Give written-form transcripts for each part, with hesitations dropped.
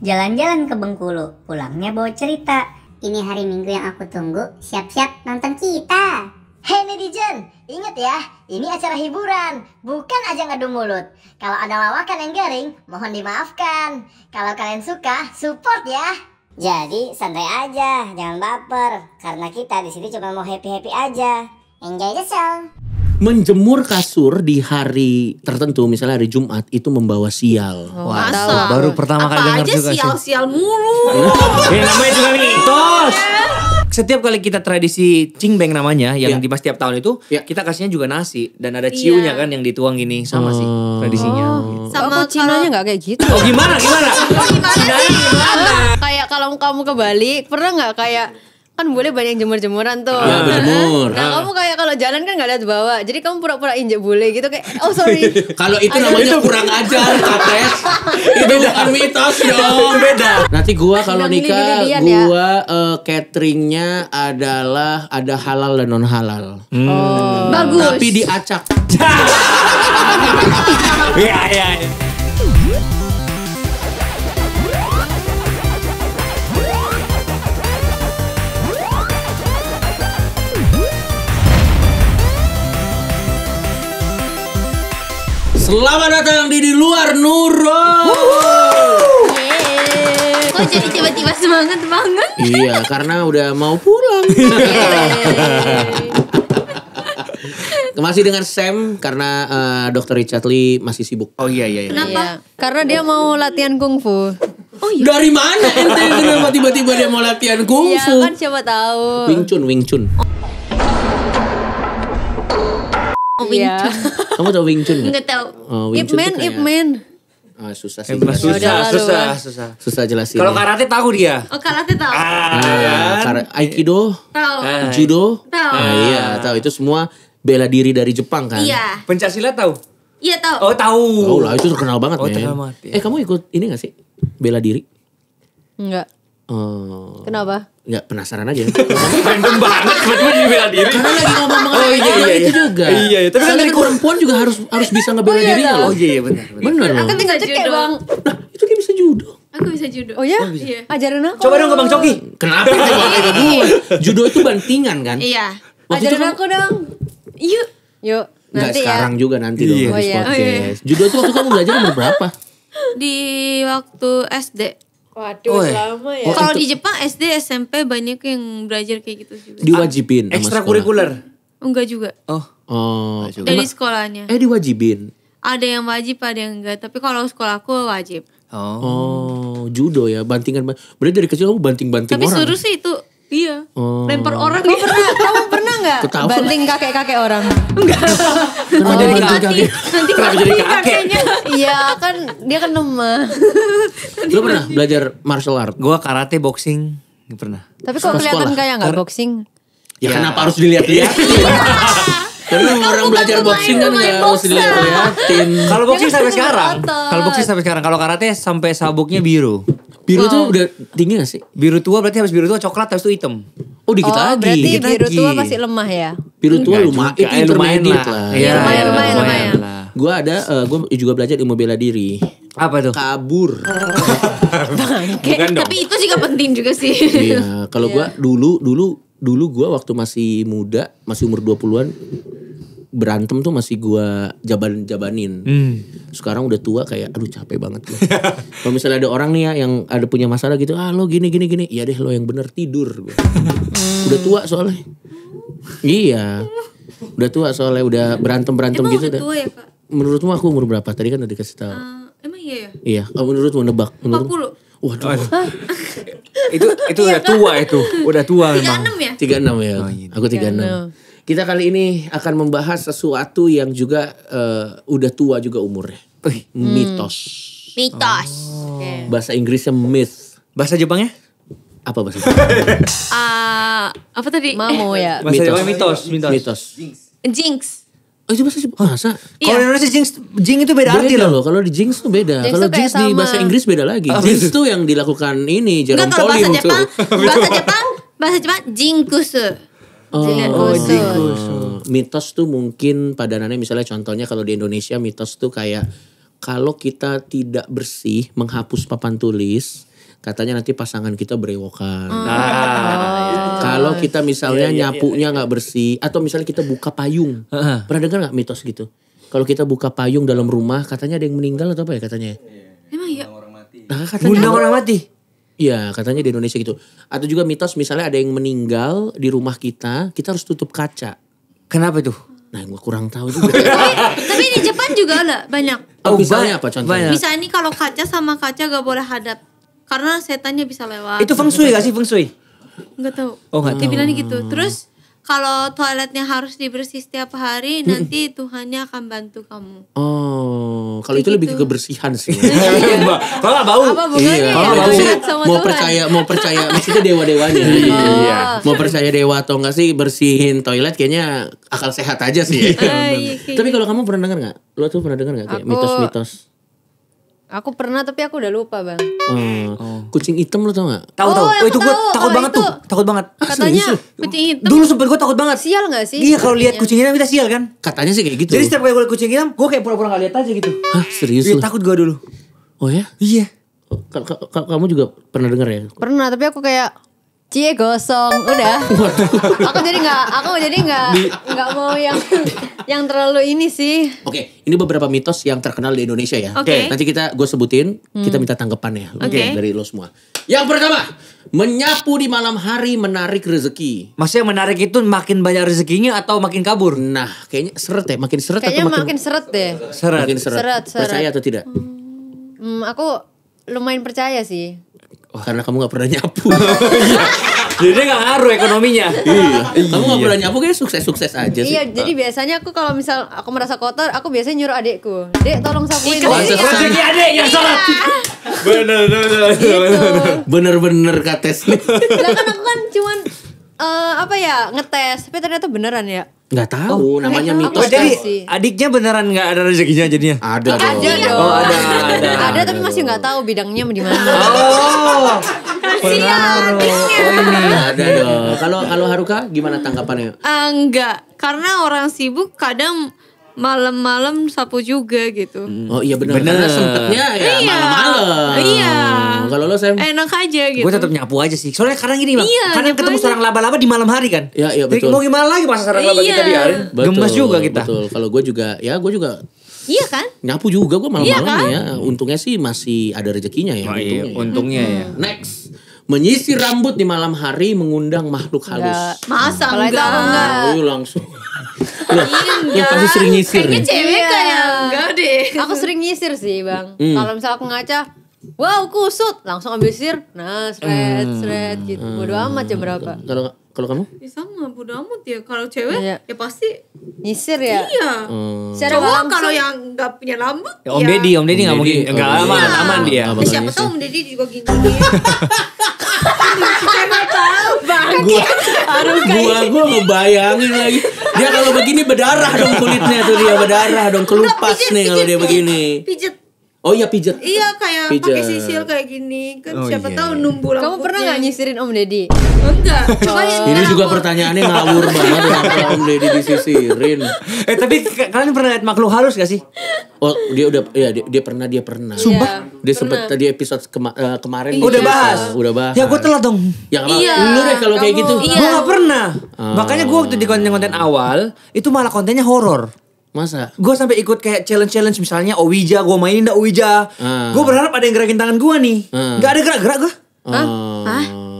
Jalan-jalan ke Bengkulu, pulangnya bawa cerita. Ini hari Minggu yang aku tunggu, siap-siap nonton kita. Hei netizen, ingat ya, ini acara hiburan, bukan ajang adu mulut. Kalau ada lawakan yang garing, mohon dimaafkan. Kalau kalian suka, support ya. Jadi santai aja, jangan baper. Karena kita di sini cuma mau happy-happy aja. Enjoy the show. Menjemur kasur di hari tertentu, misalnya hari Jumat, itu membawa sial. Wah, Masa? baru pertama kali dengar Apa aja juga sih. sial-sial mulu. Namanya juga mitos. Setiap kali kita tradisi cingbeng namanya, yang dimas tiap tahun itu, kita kasihnya juga nasi. Dan ada ciunya kan yang dituang gini, sama sih tradisinya. Sama Cinanya nggak kayak gitu. Oh gimana? gimana sih? Kayak kalau kamu ke Bali, pernah nggak kayak kan boleh banyak jemur-jemuran tuh. Ya, berjemur. Nah, kamu kayak kalau jalan kan nggak lihat bawah. Jadi kamu pura-pura injek bule gitu kayak oh sorry. Kalau itu namanya kurang ajar, Kates. Itu bukan mitos dong. Beda. Nanti gua kalau Bilang nikah, gini-ginian ya. gua cateringnya adalah ada halal dan non halal. Bagus. Tapi diacak. Iya. Selamat datang di luar Nuro. Kok jadi tiba-tiba semangat banget? Iya, karena udah mau pulang. Masih dengan Sam karena Dr. Richard Lee masih sibuk. Oh iya. Kenapa? Iya. Karena dia mau latihan kungfu. Dari mana ente kenapa tiba-tiba dia mau latihan Iya kungfu? kan siapa tahu. Wing Chun. Oh, Iya. Kamu tahu Wing Chun nggak? Enggak tahu. Wing Chun tuh Ip kayak- Man. susah sih. Susah jelasin. Kalau karate tahu dia. Oh, karate tahu. Aikido, Tahu. Judo. Tahu. Iya, tahu itu semua bela diri dari Jepang kan? Iya. Pencaksilat tahu? Iya tahu. Oh tahu. Oh lah, itu terkenal banget, Oh, men. terkenal banget, ya. Kamu ikut ini gak sih? Bela diri? Enggak. Oh. Kenapa? Enggak, penasaran aja. Random banget tiba-tiba jadi bela diri. Karena lagi ngomong mengenai itu juga. Iya, tapi kan dari perempuan juga harus bisa ngebela dirinya loh. Oh iya benar. Bener loh. Kan tinggal cekek judo. bang. Nah, itu kayak bisa judo. Aku bisa judo. Oh ya? Iya. Ajarin aku. Coba dong ke Bang Coki. Kenapa tiba-tiba gue? Judo itu bantingan kan? Iya. Waktu itu Ajarin kan- aku dong. Yuk. Yuk. Enggak Nanti sekarang ya. juga nanti dong Iya. habis Oh, iya. podcast. Judo itu waktu kamu belajar umur berapa? Di waktu SD. Waduh, Oh, lama ya. Kalau di Jepang SD, SMP banyak yang belajar kayak gitu juga. Diwajibin sama Ekstrakurikuler. Enggak juga. Oh. sekolah. Oh. Dari sekolahnya. Diwajibin. Ada yang wajib, ada yang enggak. Tapi kalau sekolahku wajib. Oh, judo ya, bantingan. Berarti dari kecil kamu banting-banting Tapi orang. suruh sih itu. Iya. Oh. Lempar orang. Kamu pernah nggak Ketawa. banting kakek-kakek orang? Kenapa jadi banting kaki? kaki? Nanti Kenapa jadi kakek? kakeknya. Iya kan dia kan lemah. Lu pernah belajar martial art? Gua karate, boxing, nggak pernah. Tapi kok kelihatan kayak nggak boxing? Ya, kenapa harus dilihat-lihat? Karena orang belajar boxing kan nggak harus dilihat-lihatin. Kalau boxing kan sampai sambil sekarang. otot. Kalau boxing sampai sekarang. Kalau karate sampai sabuknya biru. Biru tuh udah tinggi gak sih? Biru tua berarti habis biru tua coklat habis itu hitam. Oh dikit lagi. Berarti dikit biru lagi. tua masih lemah ya? Biru tua Enggak lumayan, juga, itu intermediate lah. Iya, lumayan. lah. Gue gue juga belajar ilmu bela diri. Apa tuh? Kabur. Bukan dong. Tapi itu juga penting juga sih. Iya, kalau gue dulu gue waktu masih muda, masih umur 20-an, berantem tuh masih gue jabanin. Sekarang udah tua kayak aduh capek banget gue. Kalau misalnya ada orang nih ya yang ada punya masalah gitu, lo gini. Iya deh lo yang bener tidur gue. Udah tua soalnya. Iya. Udah tua soalnya udah berantem Emang gitu udah dah. tua ya kak? Menurutmu aku umur berapa? Tadi kan udah dikasih tahu. Emang iya ya? Iya, menurutmu nebak. 40. Waduh. itu udah tua itu. Udah tua memang. 36 ya? 36 ya. Oh, iya. Aku 36. Kita kali ini akan membahas sesuatu yang juga udah tua juga umurnya. Mitos. Mitos. Bahasa Inggrisnya myth. Bahasa Jepangnya? Apa bahasa Jepang? Apa tadi? Mamo ya. Bahasa Jepangnya mitos. Mitos. Jinx. Oh itu bahasa Jepang. Masa? Kalau di Indonesia jing itu beda arti Beda loh. loh. Kalau di jinx tuh beda. Jinx Kalau tuh kayak jinx di sama. bahasa Inggris beda lagi. Jinx tuh yang dilakukan ini Enggak, Jerome kalau bahasa Pauline tuh. Jepang. Bahasa Jepang jinkusu. Mitos tuh mungkin padanannya misalnya contohnya kalau di Indonesia mitos tuh kayak kalau kita tidak bersih menghapus papan tulis katanya nanti pasangan kita berewokan. Kalau kita misalnya nyapunya nggak bersih, atau misalnya kita buka payung, pernah dengar nggak mitos gitu? Kalau kita buka payung dalam rumah, katanya ada yang meninggal atau apa ya katanya? Emang ya? Nah, katanya Ngundang orang mati. Iya, katanya di Indonesia gitu. Atau juga mitos misalnya ada yang meninggal di rumah kita harus tutup kaca. Kenapa itu? Nah, gue kurang tahu juga. Tapi di Jepang juga ada banyak. Oh, misalnya apa contohnya? Bisa ini kalau kaca sama kaca gak boleh hadap. Karena setannya bisa lewat. Itu feng shui gak sih feng shui? Enggak tahu. Oh, nggak tahu. Dibilangnya gitu. Terus kalau toiletnya harus dibersih setiap hari, nanti Tuhannya akan bantu kamu. Oh, kalau itu lebih ke kebersihan sih. Kalau nggak bau. Apa bukannya Iya, ya? kalau Dekat sih sama mau Tuhan. percaya, maksudnya dewa-dewanya. Iya. Mau percaya dewa atau enggak sih bersihin toilet kayaknya akal sehat aja sih. Iya, kayak Tapi kalau kamu pernah dengar nggak? Lo tuh pernah dengar nggak kayak Aku- mitos-mitos? Aku pernah tapi aku udah lupa bang. Kucing hitam lo tau nggak? Tahu tahu. Oh, Oh, itu aku gue tahu. takut Kalau banget itu- tuh. Takut banget. Katanya kucing hitam. Dulu sempet gue takut banget. sial gak sih? Iya kalau lihat kucing hitam kita sial kan. Katanya sih kayak gitu. Jadi setiap kali gue liat kucing hitam, gue kayak pura-pura gak lihat aja gitu. Hah, serius Iya, lo? takut gue dulu. Oh ya? Iya. Kamu juga pernah dengar ya? Pernah tapi aku kayak cie gosong udah. aku jadi nggak mau yang terlalu ini sih. Oke, ini beberapa mitos yang terkenal di Indonesia ya. Oke. Nanti gue sebutin, kita minta tanggapannya Oke. dari lo semua. Yang pertama, menyapu di malam hari menarik rezeki. Maksudnya yang menarik itu makin banyak rezekinya atau makin kabur? Nah, kayaknya seret ya, makin seret Kayaknya atau makin seret deh. Seret. makin seret. Seret. Percaya atau tidak? Aku lumayan percaya sih. Karena kamu gak pernah nyapu. Jadi dia gak ngaruh ekonominya. Iya. Kamu gak pernah nyapu kayak sukses-sukses aja sih. Iya, jadi biasanya aku kalau misal aku merasa kotor, aku biasanya nyuruh adekku. Dek, tolong sapuin. Pantesan. Rezeki adek yang salah. Bener. Bener-bener kates nih. Lah kan aku kan cuman ngetes, tapi ternyata beneran ya. Gak tahu, namanya Aku mitos. Oh, jadi sih. adiknya beneran gak ada rezekinya jadinya? Ada dong. Ada dong. Oh, ada. Ada tapi masih nggak tahu bidangnya di mana. Oh. Pengaruh. Oh ini. Ada dong. Kalau Haruka gimana tanggapannya? Enggak, karena orang sibuk kadang malam-malam sapu juga gitu. Oh iya benar. Karena sempetnya ya Iya. malam-malam. Iya. Kalau lo Sam? Enak aja gitu. Gue tetap nyapu aja sih. Soalnya kadang gini bang. Iya, Kadang nyapu ketemu aja. sarang laba-laba di malam hari kan. Iya, iya, Jadi betul. mau gimana lagi masa sarang laba kita Iya. biarin. Gemes juga kita. Betul. Kalau gue juga Iya kan? nyapu juga gue malam-malam Iya kan? ya. Untungnya sih masih ada rezekinya ya. Oh, iya, untungnya. untungnya ya. Next, menyisir rambut di malam hari mengundang makhluk halus. Masa Kalau itu aku enggak. Oh, langsung. Loh, yang pasti sering nyisir Kayaknya nih. cewek Iya. kayak enggak deh. Aku sering nyisir sih bang. Kalau misal aku ngaca, wow kusut, langsung ambil sisir, nah seret gitu. Bodo amat jam berapa. Kalau kamu? Ya sama bodo amat ya. Kalau cewek Iya. ya pasti Nyisir ya. iya. Secara Cowok langsung- kalau yang nggak punya rambut Ya, Om Deddy nggak Om mungkin. Deddy. Enggak Oh, aman, iya. aman dia. Abang siapa nyisir. tahu Om Deddy juga gini. Siapa tahu bang. Gua ngebayangin lagi. Dia kalau begini berdarah dong kulitnya tuh dia berdarah dong kelupas nih kalau dia begini. Pijet. Oh iya pijet. Iya kayak Pijet. pakai sisil kayak gini kan Oh, siapa iya, tahu iya. numbuh Kamu rambutnya. pernah nggak nyisirin Om Deddy? Enggak. Coba Ini juga pertanyaannya ngawur banget kenapa Om Deddy disisirin. Tapi kalian pernah lihat makhluk halus gak sih? Oh dia udah ya dia pernah. Sumpah? Dia sempat tadi episode kemarin Udah dia bahas. Udah bahas. Ya gue telat dong. Ya apa? Iya. Lu deh kalau kayak gitu. Iya. Gue gak pernah. Makanya gue waktu di konten-konten awal itu malah kontennya horor. Masa? Gue sampai ikut kayak challenge misalnya Ouija, gue mainin dah Ouija. Gue berharap ada yang gerakin tangan gue nih. Gak ada gerak-gerak gue.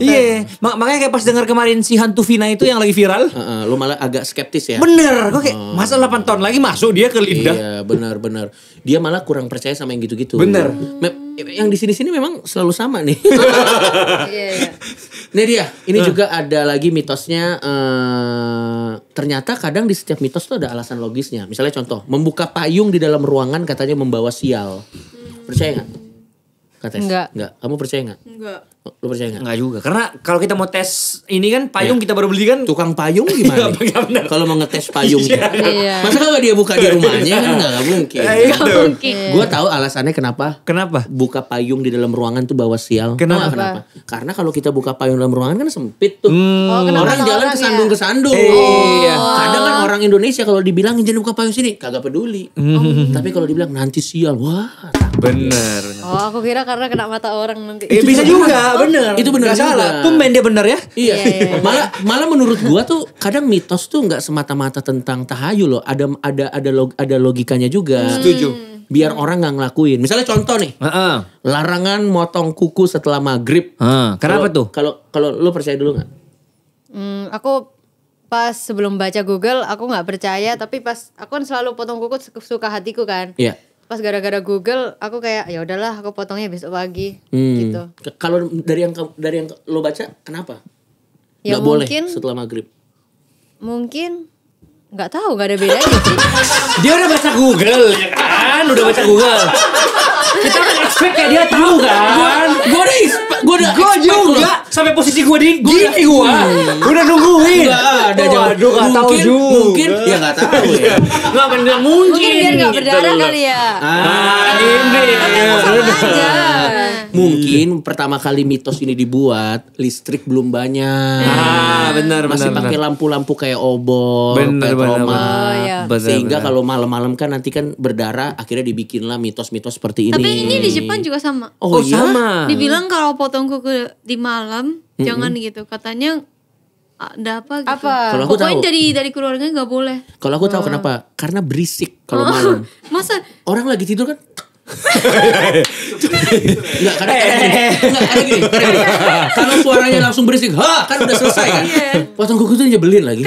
Iya, makanya kayak pas dengar kemarin si hantu Vina itu yang lagi viral. Lu malah agak skeptis ya? Bener, gue kayak masa 8 tahun lagi masuk dia ke lidah. Iya benar. Dia malah kurang percaya sama yang gitu-gitu. Bener. Yang di sini memang selalu sama nih. Iya. Nih dia, ini juga ada lagi mitosnya. Ternyata kadang di setiap mitos tuh ada alasan logisnya. Misalnya contoh, membuka payung di dalam ruangan katanya membawa sial. Percaya nggak? Katanya. Enggak. Nggak. Kamu percaya nggak? Enggak. Lu percaya nggak? Enggak juga. Karena kalau kita mau tes ini kan payung kita baru beli kan. Tukang payung gimana? Kalau mau ngetes payung. Iya. Masa kalau dia buka di rumahnya kan nggak mungkin. Mungkin. Gue tahu alasannya kenapa. Kenapa? Buka payung di dalam ruangan tuh bawa sial. Kenapa? Kenapa? Karena kalau kita buka payung dalam ruangan kan sempit tuh. kenapa Orang kata jalan orang kesandung-kesandung. Iya. Kadang kan orang Indonesia kalau dibilangin jangan buka payung sini, kagak peduli. Tapi kalau dibilang nanti sial, wah. Bener. Oh, aku kira karena kena mata orang nanti. Bisa juga, bener. Itu bener Nggak juga. salah. Tumben dia bener ya. Iya. Malah menurut gua tuh kadang mitos tuh nggak semata-mata tentang tahayul loh. Ada logikanya juga. Setuju. Biar orang nggak ngelakuin. Misalnya contoh nih. Heeh. Larangan motong kuku setelah maghrib. Kenapa tuh? Kalau lu percaya dulu nggak? Aku pas sebelum baca Google aku nggak percaya, tapi pas aku kan selalu potong kuku suka hatiku kan. Iya. Pas gara-gara Google aku kayak ya udahlah aku potongnya besok pagi gitu. Kalau dari yang lo baca kenapa? Ya Nggak boleh mungkin setelah maghrib. Mungkin nggak tahu, nggak ada bedanya sih. Dia udah baca Google ya kan? Udah baca Google. Kita kan expect kayak dia tahu kan? Gue juga sampai posisi gue di gini gue. Udah nungguin. Nggak ada jawab. Waduh, nggak tahu juga. Mungkin ya nggak tahu ya. Nggak bener Mungkin biar nggak berdarah kali ya. Ini. Aja. Mungkin pertama kali mitos ini dibuat listrik belum banyak. Benar. Masih pakai lampu-lampu kayak obor, Bener. petroma. Oh, iya. Sehingga kalau malam-malam kan nanti kan berdarah, akhirnya dibikinlah mitos-mitos seperti ini. Tapi ini di Jepang juga sama. Oh, iya? sama. Dibilang kalau potong kuku di malam jangan gitu. Katanya ada apa gitu. Apa? Kalau aku Pokoknya tahu. dari keluarga nggak boleh. Kalau aku tahu kenapa? Karena berisik kalau malam. Masa Orang lagi tidur kan. Enggak, karena gini. Kalau suaranya langsung berisik, kan udah selesai kan. Potong kuku tuh nyebelin lagi.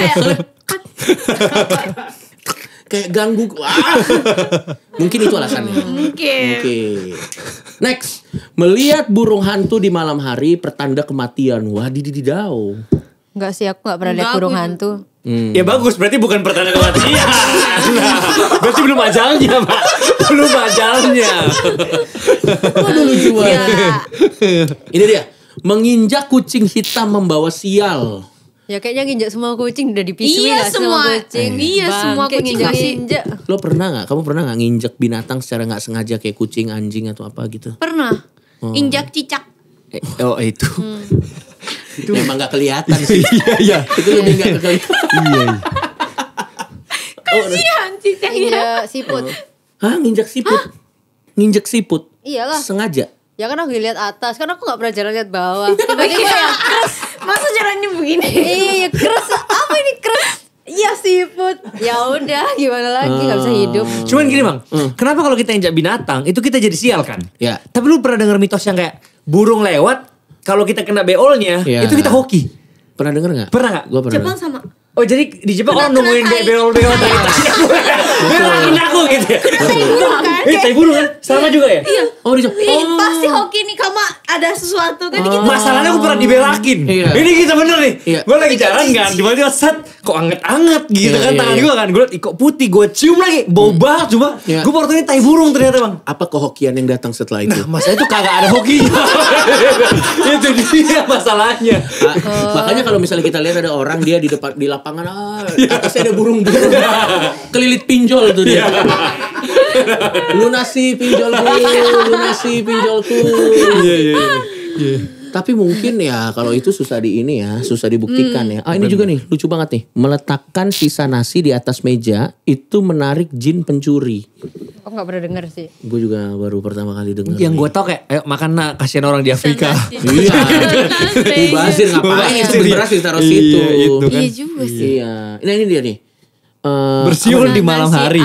Kayak ganggu. Mungkin itu alasannya. Mungkin. Next, melihat burung hantu di malam hari pertanda kematian. Wah, dididau. Enggak sih, aku nggak pernah lihat burung hantu. Ya bagus, berarti bukan pertanda kematian. Berarti belum ajalnya, Pak. Belum ajalnya. Waduh, lucu banget. Ini dia, menginjak kucing hitam membawa sial. Ya kayaknya nginjak semua kucing udah dipisui Iya, nggak semua. kucing. Iya, semua Bangke, kucing nginjak. Lo pernah nggak? Kamu pernah nggak nginjak binatang secara nggak sengaja kayak kucing, anjing atau apa gitu? pernah injak cicak. Oh itu. Itu memang nggak kelihatan sih. Iya. Itu lebih nggak kelihatan. Iya. Kasihan cicaknya. Iya, siput. Hah, nginjak siput? Nginjak siput? Iyalah. Sengaja? Ya kan aku lihat atas, kan aku nggak pernah jalan lihat bawah. Tiba-tiba yang keras. Masa jalannya begini? Iya, keras. Apa ini keras? Iya siput. Ya udah, gimana lagi, nggak bisa hidup. Cuman gini Bang, kenapa kalau kita injak binatang itu kita jadi sial kan? Ya. Tapi lu pernah denger mitos yang kayak burung lewat kalau kita kena beolnya Ya. itu kita hoki? Pernah denger nggak? Pernah nggak? Gue pernah. Jepang sama. Oh jadi di Jepang orang nungguin beol-beol dari tasnya gue. Beolakin aku gitu ya. Tai burung kan? Sama juga ya? Iya. Oh, di Pasti hoki nih kamu ada sesuatu kan gitu. Masalahnya aku pernah dibelakin. Iya. Ini kita bener nih. Iya. Gue lagi jalan kan, tiba-tiba set, kok anget-anget gitu Iya, kan iya, tangan iya. gue kan. Gue liat kok putih, gue cium lagi, bau banget cuma. Iya. Gue baru tahu ini tai burung ternyata Bang. Apa kehokian yang datang setelah itu? Nah, masalah itu kagak ada hokinya. Itu dia masalahnya. Makanya kalau misalnya kita lihat ada orang dia di depan di lapangan, atasnya ada burung-burung kelilit pinjol tuh dia. Lunasi pinjolku, lunasi pinjolku. Iya. Tapi mungkin ya kalau itu susah susah dibuktikan ya. Ini juga nih lucu banget nih. Meletakkan sisa nasi di atas meja itu menarik jin pencuri. Aku nggak pernah denger sih. Gue juga baru pertama kali dengar. Yang gue tau kayak, ayo makan nak, kasihan orang di Afrika. Iya. Mubazir ngapain itu beras ditaruh situ. Iya, itu kan. Iya juga sih. Iya. Nah ini dia nih. Bersiul di malam Nasi hari.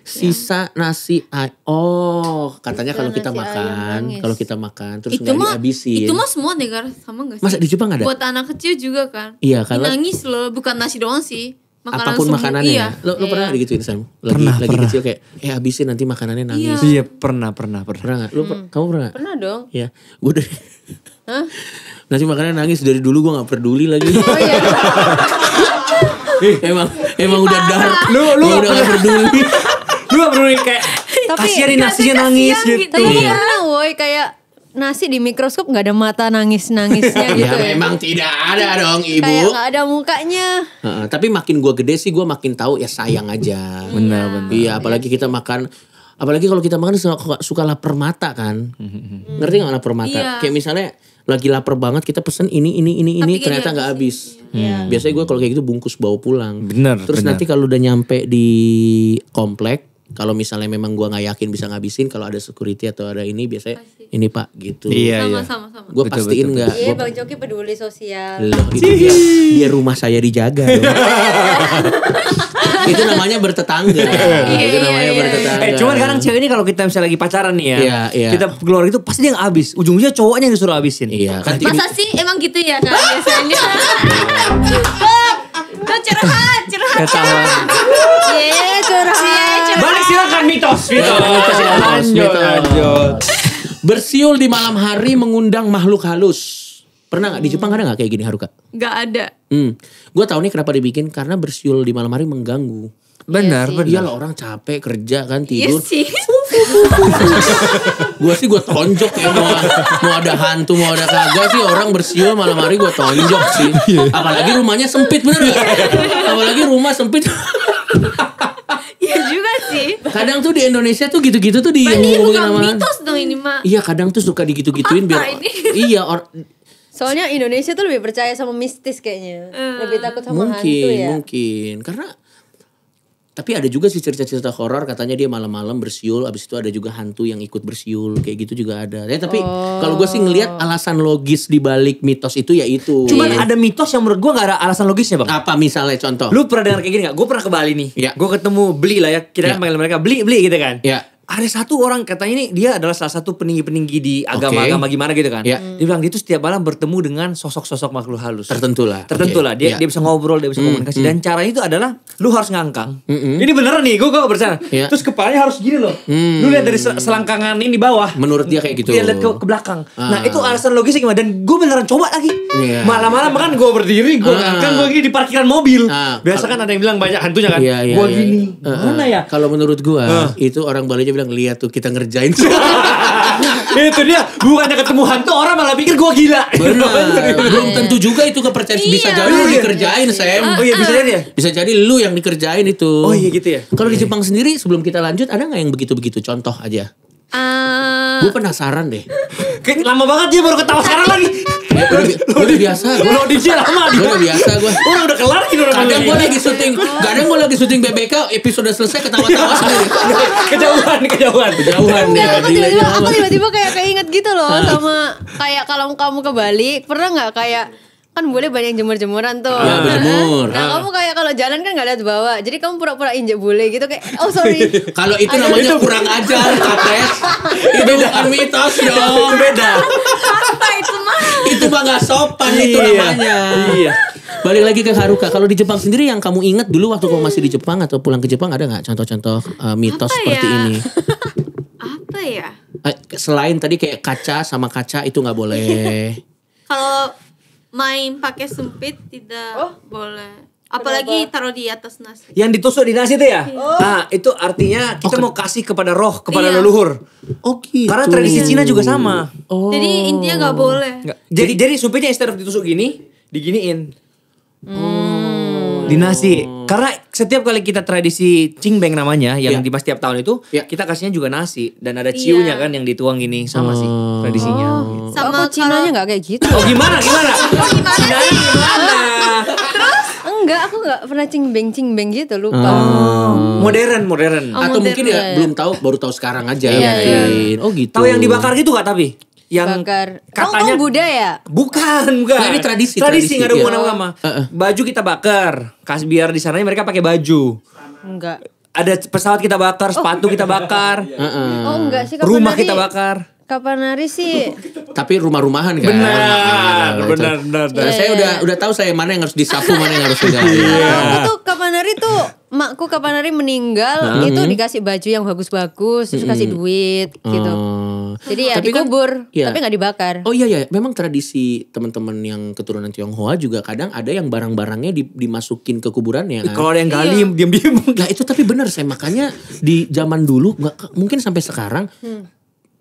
Sisa nasi oh katanya kalau kita nasi ayam makan nangis. terus Itu nggak mah dihabisin. itu mah semua negara sama gak sih? Masa di Jepang ada? Buat anak kecil juga kan. Iya, kalau- nangis loh, bukan nasi doang sih. Makanan Apapun semua. makanannya. Iya. Lo pernah digituin Sam? Lagi Pernah. kecil kayak habisin nanti makanannya nangis. Iya pernah. Pernah nggak? Kamu pernah nggak? Pernah dong. Iya. Gue dari nanti makanannya nangis dari dulu gue nggak peduli lagi. Oh iya. emang udah dark. Lu udah nggak peduli. Lu gak perlu kayak Tapi kasihan nasinya nangis gitu. Tapi aku pernah woi kayak nasi di mikroskop nggak ada mata nangis-nangisnya gitu Ya memang tidak ada dong ibu. Kayak nggak ada mukanya. Tapi makin gue gede sih gue makin tahu ya sayang aja. Benar. Iya apalagi kita makan. Apalagi kalau kita makan suka lapar mata kan. Ngerti gak lapar mata? Iya. Kayak misalnya lagi lapar banget kita pesen ini ternyata gak habis. Biasanya gue kalau kayak gitu bungkus bawa pulang. Bener, Terus bener. nanti kalau udah nyampe di komplek. Kalau misalnya memang gue gak yakin bisa ngabisin. Kalau ada security atau ada ini biasanya ini pak gitu. Iya. Sama. Gue Betul, pastiin betul, gak. Iya Bang Joki peduli sosial. Loh, itu dia rumah saya dijaga dong. Itu namanya bertetangga. Itu namanya bertetangga. Cuman kadang cewek ini kalau kita misalnya lagi pacaran nih ya. Iya. Kita keluar itu pasti dia gak habis. Ujungnya cowoknya yang disuruh habisin. Iya kan. Masa sih emang gitu ya kan biasanya? Tuh curhat. Ketahuan. Iya curhat. Balik silakan mitos. Lanjut. Bersiul di malam hari mengundang makhluk halus. Pernah gak? Di Jepang ada gak kayak gini Haruka? Gak ada. Gue tahu nih kenapa dibikin. Karena bersiul di malam hari mengganggu. Benar. Iya lah orang capek kerja kan Iya tidur. sih. Gue tonjok ya mau ada hantu mau ada kagak sih orang bersiul malam hari gue tonjok sih. Apalagi rumahnya sempit bener gak? Apalagi rumah sempit. Iya juga sih. Kadang tuh di Indonesia tuh gitu-gitu tuh Ini ngomongin bukan sama. mitos dong ini mah. Iya kadang tuh suka digitu-gituin Apa biar. ini? Iya Soalnya Indonesia tuh lebih percaya sama mistis kayaknya. Lebih takut sama hantu ya. mungkin karena tapi ada juga sih cerita-cerita horor katanya dia malam-malam bersiul abis itu ada juga hantu yang ikut bersiul kayak gitu juga ada ya tapi kalau gue sih ngelihat alasan logis di balik mitos itu ya itu. Cuman ada mitos yang menurut gue gak ada alasan logisnya bang. Apa misalnya contoh? Lu pernah dengar kayak gini gak? Gue pernah ke Bali nih. Ya. Gue ketemu Beli lah ya. Kita Ya. kan panggil mereka Beli gitu kan. Ya. Ada satu orang katanya ini dia adalah salah satu peninggi-peninggi di agama-agama gimana gitu kan. Ya. Dia bilang dia tuh setiap malam bertemu dengan sosok-sosok makhluk halus. Tertentu lah. Tertentu Oke. lah. Dia Ya. dia bisa ngobrol, dia bisa komunikasi. Dan caranya itu adalah lu harus ngangkang. Ini beneran nih, gue bercanda. Ya. Terus kepalanya harus gini loh. Lu lihat dari selangkangan ini bawah. Menurut dia kayak gitu. Dia lihat ke belakang. Nah itu alasan logisnya gimana. Dan gue beneran coba lagi. Iya. Malam-malam kan gue berdiri, gue ngangkang, gue gini di parkiran mobil. Biasa kan ada yang bilang banyak hantunya kan. Iya, Gue iya. gini. Mana ya? Kalau menurut gue itu orang Bali aja bilang lihat tuh kita ngerjain. Itu dia. Bukannya ketemu hantu, orang malah pikir gue gila. Benar. Belum tentu juga itu kepercayaan bisa jadi lu dikerjain Sam. Oh iya bisa jadi ya? Bisa jadi lu yang dikerjain itu. Oh iya gitu ya? Kalau di Jepang sendiri sebelum kita lanjut ada nggak yang begitu-begitu contoh aja? Gue penasaran deh. Kayak lama banget dia baru ketawa sekarang lagi. Gue udah biasa. Lo di dia lama Gue udah biasa gue. Orang udah kelar gitu. Kadang gue lagi syuting. Kadang gue lagi syuting BBK episode selesai ketawa-tawa sendiri. Kejauhan. Jauhan deh. Enggak, aku tiba-tiba kayak keinget gitu loh sama kayak kalau kamu ke Bali, pernah nggak kayak kan boleh banyak jemur-jemuran tuh. Ya, berjemur. Nah, kamu kayak kalau jalan kan nggak lihat bawah. Jadi kamu pura-pura injek bule gitu kayak oh sorry. Kalau itu namanya kurang ajar, Kapres. Itu bukan mitos dong. Itu beda. Apa itu mah? Itu mah gak sopan itu namanya. Iya. Balik lagi ke Haruka. Kalau di Jepang sendiri yang kamu ingat dulu waktu kamu masih di Jepang atau pulang ke Jepang ada nggak contoh-contoh mitos Apa seperti ya? ini? Apa ya? Selain tadi kayak kaca sama kaca itu nggak boleh. Kalau main pakai sumpit tidak boleh. Apalagi taruh di atas nasi. Yang ditusuk di nasi itu ya? Nah itu artinya kita mau kasih kepada roh, kepada Iya. leluhur. Oh gitu. Karena tradisi Cina juga sama. Jadi intinya nggak boleh. Jadi sumpitnya instead of ditusuk gini, diginiin. Di nasi. Karena setiap kali kita tradisi cingbeng namanya yang Iya. di tiap tahun itu Iya. kita kasihnya juga nasi dan ada ciunya kan yang dituang gini sama sih tradisinya. Sama Kok Cinanya nggak kayak gitu? Oh gimana? Cinanya gimana? Enggak, aku nggak pernah cingbeng gitu lupa. Modern. Atau modern, mungkin ya ya. belum tahu, baru tahu sekarang aja. Iya, mungkin. Oh gitu. Tahu yang dibakar gitu gak tapi? Yang Bakar. katanya Kamu Buddha ya? Bukan. Nah, ini tradisi, Tradisi nggak ada iya. hubungan sama. Baju kita bakar. Biar di sananya mereka pakai baju. Enggak. Ada pesawat kita bakar, sepatu kita bakar, Oh enggak sih rumah kita bakar. Kapanari sih. Tapi rumah-rumahan kan. Benar. Saya udah tahu saya mana yang harus disapu, mana yang harus digali. Aku tuh Kapanari tuh makku Kapanari meninggal itu dikasih baju yang bagus-bagus terus kasih duit gitu. Jadi ya Tapi kan- dikubur iya. tapi nggak dibakar. Oh iya, memang tradisi teman-teman yang keturunan Tionghoa juga kadang ada yang barang-barangnya dimasukin ke kuburannya kan. Kalau ada yang gali diam-diam. Nah itu tapi benar saya makanya di zaman dulu mungkin sampai sekarang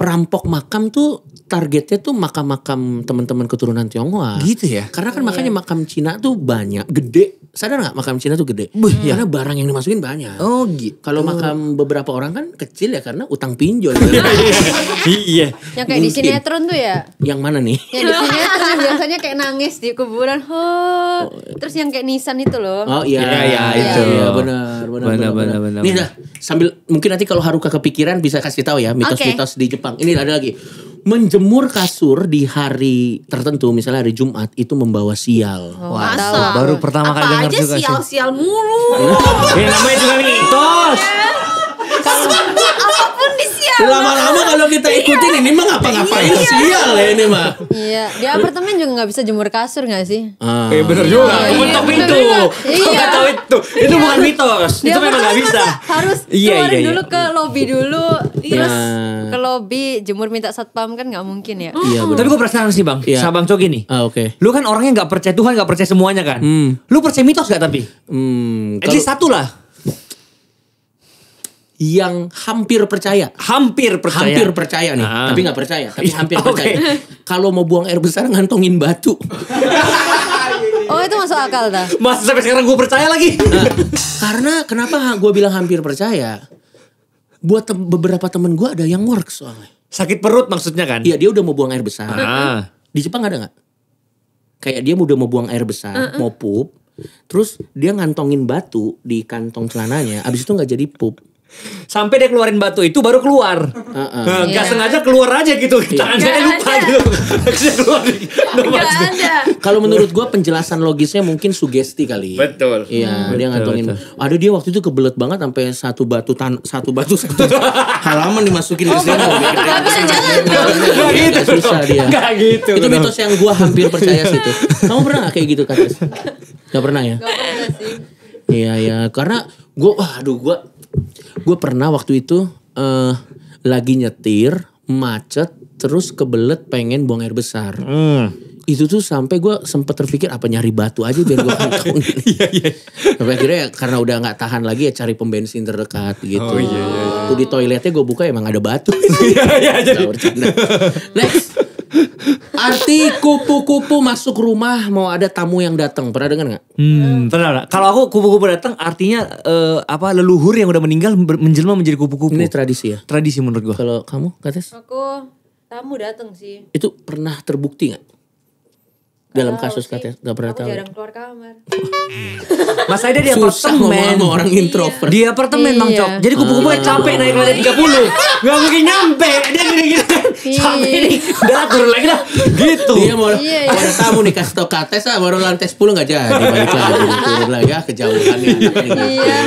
perampok makam tuh targetnya tuh makam-makam teman-teman keturunan Tionghoa. Gitu ya? Karena kan makanya makam Cina tuh banyak, gede. Sadar gak makam Cina tuh gede? Karena barang yang dimasukin banyak. Oh gitu. Kalau makam beberapa orang kan kecil ya karena utang pinjol. Iya. Yang kayak di sinetron tuh ya. Yang mana nih? Yang di sinetron biasanya kayak nangis di kuburan. Terus yang kayak nisan itu loh. Oh iya, Iya, itu. Iya, benar. Benar. Nih dah, sambil mungkin nanti kalau Haruka kepikiran bisa kasih tahu ya mitos-mitos di Jepang. Ini ada lagi. Menjemur kasur di hari tertentu, misalnya hari Jumat itu membawa sial. Wah, Masa? baru pertama kali Apa dengar aja juga sih. sial-sial mulu. Namanya juga mitos. Apapun disial. Lama-lama kalau kita ikutin ini mah ngapa-ngapain sial ya ini mah. Iya, di apartemen juga nggak bisa jemur kasur nggak sih? Bener juga. Iya, Mentok iya, pintu. bener. Kok nggak tahu itu? Itu bukan mitos. Di Itu memang nggak apartemen bisa. masa harus Iya, keluarin iya, dulu iya. ke lobby dulu, terus Iya. ke lobby jemur minta satpam kan nggak mungkin ya? Iya benar. Tapi gue penasaran sih bang, Iya. sama bang Coki nih. Oke. Lu kan orangnya gak percaya Tuhan, gak percaya semuanya kan. Lu percaya mitos gak tapi? At Kalau least satu lah. yang hampir percaya. Hampir percaya. Hampir percaya nih, Ah. tapi nggak percaya, tapi hampir Oke. percaya. Kalau mau buang air besar ngantongin batu. Oh itu masuk akal dah. Mas sampai sekarang gue percaya lagi. Karena kenapa gue bilang hampir percaya? Buat beberapa temen gue ada yang works soalnya. Sakit perut maksudnya kan? Iya dia udah mau buang air besar. Ah. Di Jepang ada nggak? Kayak dia udah mau buang air besar, mau pup, terus dia ngantongin batu di kantong celananya, abis itu nggak jadi pup. Sampai dia keluarin batu itu baru keluar. Gak Iya. sengaja keluar aja gitu. Tangan saya lupa gitu. Dia keluar. Gak ada. Kalau menurut gue penjelasan logisnya mungkin sugesti kali. Betul. Iya, dia ngantongin. betul. Ada dia waktu itu kebelet banget sampai satu batu halaman dimasukin ke sini. Gak bisa jalan. Gak gitu. Susah dia. Gak gitu. Itu mitos yang gue hampir percaya sih itu. Kamu pernah gak kayak gitu Kates? Gak pernah ya? Gak pernah sih. Iya ya, karena gue pernah waktu itu lagi nyetir macet terus kebelet pengen buang air besar. Itu tuh sampai gue sempet terpikir apa nyari batu aja biar gue kantongin. Iya. Sampai akhirnya ya, karena udah nggak tahan lagi ya cari pom bensin terdekat gitu. Waktu di toiletnya gue buka emang ada batu. Iya. Nggak bercanda. Next. Arti kupu-kupu masuk rumah mau ada tamu yang datang. Pernah dengar nggak? Pernah. Kalau aku kupu-kupu datang artinya leluhur yang udah meninggal menjelma menjadi kupu-kupu. Ini tradisi ya. Tradisi menurut gua. Kalau kamu, Kates? Aku tamu datang sih. Itu pernah terbukti nggak? Dalam kasus Tahu sih. Kates? Gak pernah Aku tahu. jarang keluar kamar. Mas Aida di Susah ngomong apartemen. sama orang introvert. Di apartemen Bang Iya. Cok. Jadi kupu-kupu capek naik lantai 30. Gak mungkin nyampe. Dia gini-gini. Sampai ini. Udah turun lagi dah. Gitu. Dia mau Iya, ada tamu nih kasih tau Kates baru lantai 10 gak jadi balik lagi turun lagi kejauhan nih anak nih. Iya.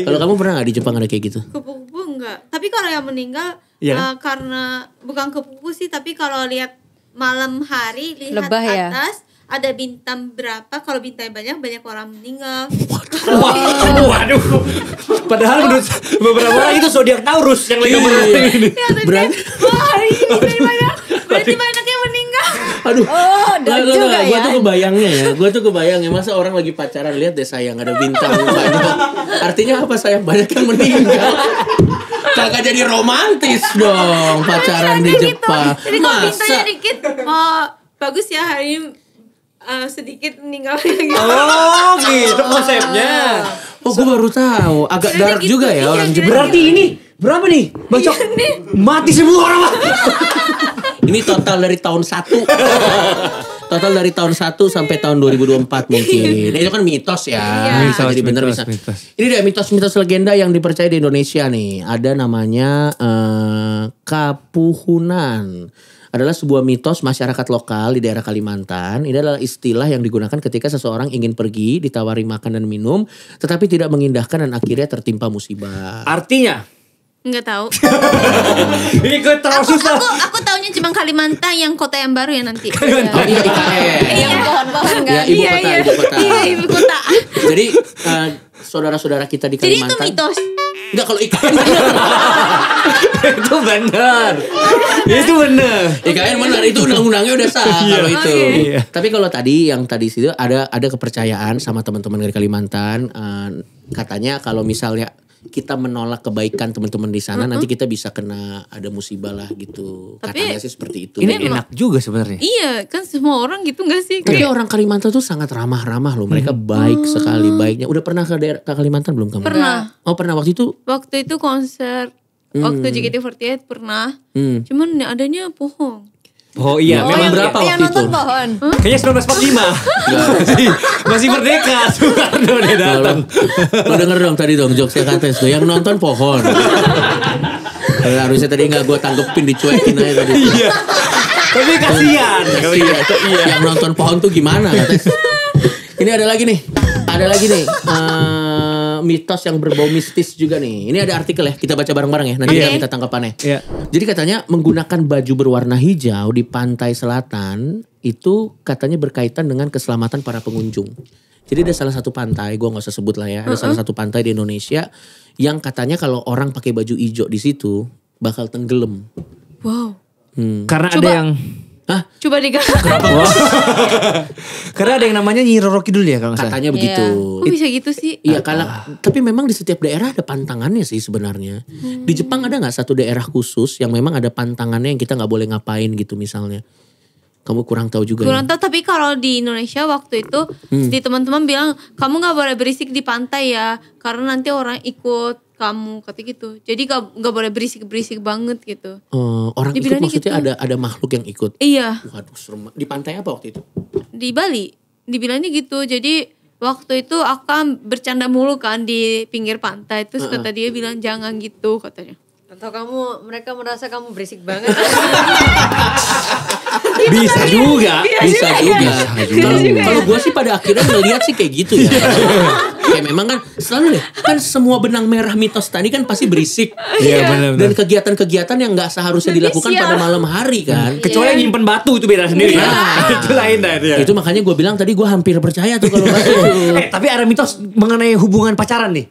Kalau kamu pernah gak di Jepang ada kayak gitu? Kupu-kupu enggak. Tapi kalau yang meninggal Iya. karena bukan kupu-kupu sih, tapi kalau lihat malam hari lihat Lebah ya? atas ada bintang berapa, kalau bintang banyak orang meninggal. Waduh. Padahal menurut beberapa orang itu zodiak Taurus yang lagi ini. Berarti Wah hari ini berarti banyak yang meninggal. aduh. Oh, dan juga Gue ya. tuh kebayangnya masa orang lagi pacaran lihat deh sayang ada bintang banyak. Artinya apa sayang banyak yang meninggal? Kagak jadi romantis dong pacaran di Jepang. Jadi kalau bintangnya dikit, bagus ya hari ini sedikit meninggal gitu. Oh gitu konsepnya. Oh gue baru tahu. Agak dark juga ya orang Jepang. Berarti ini berapa nih Bang Cok? Mati semua orang Bang. Ini total dari tahun 1. Total dari tahun 1 sampai tahun 2024 mungkin. Nah, itu kan mitos ya. Mitos, Jadi bener mitos, bisa. mitos. Ini dia mitos-mitos legenda yang dipercaya di Indonesia nih. Ada namanya Kapuhunan. Adalah sebuah mitos masyarakat lokal di daerah Kalimantan. Ini adalah istilah yang digunakan ketika seseorang ingin pergi, ditawari makan dan minum, tetapi tidak mengindahkan dan akhirnya tertimpa musibah. Artinya Enggak tahu. ini gue terlalu susah. Aku taunya cuma Kalimantan yang kota yang baru ya nanti. Oh iya IKN. Yang pohon-pohon Ya, kan. ibu kota. Iya, ibu kota. Jadi saudara-saudara kita di Jadi itu Kalimantan. mitos. Enggak kalau IKN. Itu benar. Itu benar. IKN benar itu undang-undangnya udah sah kalau itu. Iya. Tapi kalau tadi situ ada kepercayaan sama teman-teman dari Kalimantan katanya kalau misalnya kita menolak kebaikan teman-teman di sana, nanti kita bisa kena ada musibah lah gitu. Tapi katanya sih seperti itu. Ini enak juga sebenarnya. Iya, kan semua orang gitu gak sih? Tapi orang Kalimantan tuh sangat ramah-ramah loh. Mereka baik sekali, baiknya. Udah pernah ke daerah ke Kalimantan belum kamu? Pernah. Oh pernah waktu itu? Waktu itu konser, waktu JKT48 pernah. Cuman adanya pohon. Oh iya, memang berapa yang waktu nonton itu? pohon. Kayaknya 1945. masih merdeka Soekarno udah datang. Lo denger dong tadi dong jokesnya Kates tuh. Yang nonton pohon. Harusnya tadi gak gue tanggepin, dicuekin aja tadi. Iya. Tapi kasihan. Iya. Yang nonton pohon tuh gimana Kates? Ini ada lagi nih. Mitos yang berbau mistis juga nih. Ini ada artikel ya, kita baca bareng-bareng ya. Nanti kita minta tanggapannya. Iya. Jadi katanya menggunakan baju berwarna hijau di pantai selatan itu katanya berkaitan dengan keselamatan para pengunjung. Jadi ada salah satu pantai, gue nggak usah sebut lah ya. Ada salah satu pantai di Indonesia yang katanya kalau orang pakai baju hijau di situ bakal tenggelam. Wow. Karena Coba. ada yang Coba diganti. karena ada yang namanya Nyi Roro Kidul ya kalau nggak salah. Katanya begitu. Kok bisa gitu sih? Iya tapi memang di setiap daerah ada pantangannya sih sebenarnya. Di Jepang ada nggak satu daerah khusus yang memang ada pantangannya yang kita nggak boleh ngapain gitu misalnya? Kamu kurang tahu juga. Kurang tahu, tapi kalau di Indonesia waktu itu di teman-teman bilang kamu nggak boleh berisik di pantai ya, karena nanti orang ikut kamu kata gitu. Jadi nggak boleh berisik banget gitu. Orang ikut Dibilangnya maksudnya gitu. ada makhluk yang ikut. Iya, Waduh serem. Di pantai apa waktu itu? di Bali dibilangnya gitu. Jadi waktu itu aku kan bercanda mulu kan di pinggir pantai, terus kata dia bilang jangan gitu katanya. Atau mereka merasa kamu berisik banget. Bisa juga. Bisa juga. Kalau gue sih pada akhirnya ngeliat sih kayak gitu ya. Kayak memang kan selalu deh. Kan semua benang merah mitos tadi kan pasti berisik. Iya benar. Dan kegiatan-kegiatan yang gak seharusnya dilakukan pada malam hari kan. Kecuali yang nyimpen batu itu beda sendiri. Nah. Itu lain dah itu ya. Itu makanya gue bilang tadi gue hampir percaya tuh kalau batu. Tapi ada mitos mengenai hubungan pacaran nih.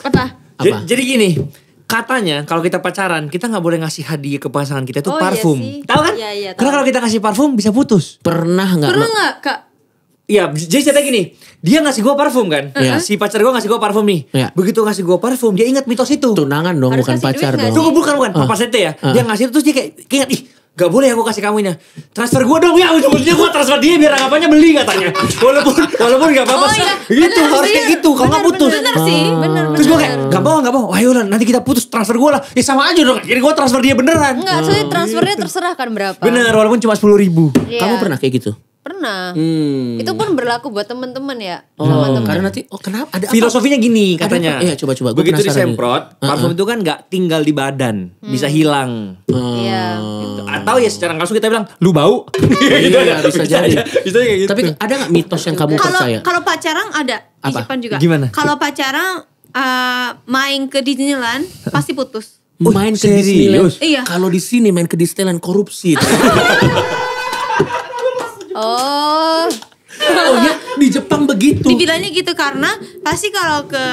Apa? Apa? Jadi gini, katanya kalau kita pacaran kita nggak boleh ngasih hadiah ke pasangan kita itu Oh, iya parfum. sih. Tahu kan? Iya, tahu. Karena kalau kita kasih parfum bisa putus. Pernah gak? Pernah nggak kak? Iya, jadi ceritanya gini, dia ngasih gua parfum kan, Iya. si pacar gua ngasih gua parfum nih, Iya. begitu ngasih gua parfum dia ingat mitos itu. Tunangan dong Harus bukan kasih duit pacar nggak dong. sih? Tunggu bukan pas itu ya, dia ngasih itu terus dia kayak ingat gak boleh aku kasih kamu ini, transfer gua dong ya, ujung-ujungnya gua transfer dia biar anggapannya beli katanya, walaupun gak apa-apa, Oh, iya. gitu Bener, harus kayak gitu, kalau nggak putus. Bener sih. Bener. Terus gue kayak gak bohong ayo lah nanti kita putus transfer gue lah. Ya sama aja dong, jadi gue transfer dia beneran. Enggak, soalnya transfernya terserah kan berapa. Bener, walaupun cuma 10.000. Iya. Kamu pernah kayak gitu? Pernah. Itu pun berlaku buat teman-teman ya. Karena nanti kenapa ada apa? Filosofinya gini katanya. Iya coba. Gua Begitu penasaran nih. disemprot, parfum itu kan gak tinggal di badan, bisa hilang. Iya. Atau ya secara langsung kita bilang, lu bau. Iya, bisa jadi. aja. Bisa kayak gitu. Tapi ada gak mitos yang kamu percaya? Kalau pacaran ada di Apa? Jepang juga. Gimana? Kalau pacaran main ke Disneyland pasti putus. Main ke serius? Disneyland. Iya. Kalau di sini main ke Disneyland korupsi. Oh. Oh ya, di Jepang begitu. Dibilangnya gitu karena pasti kalau ke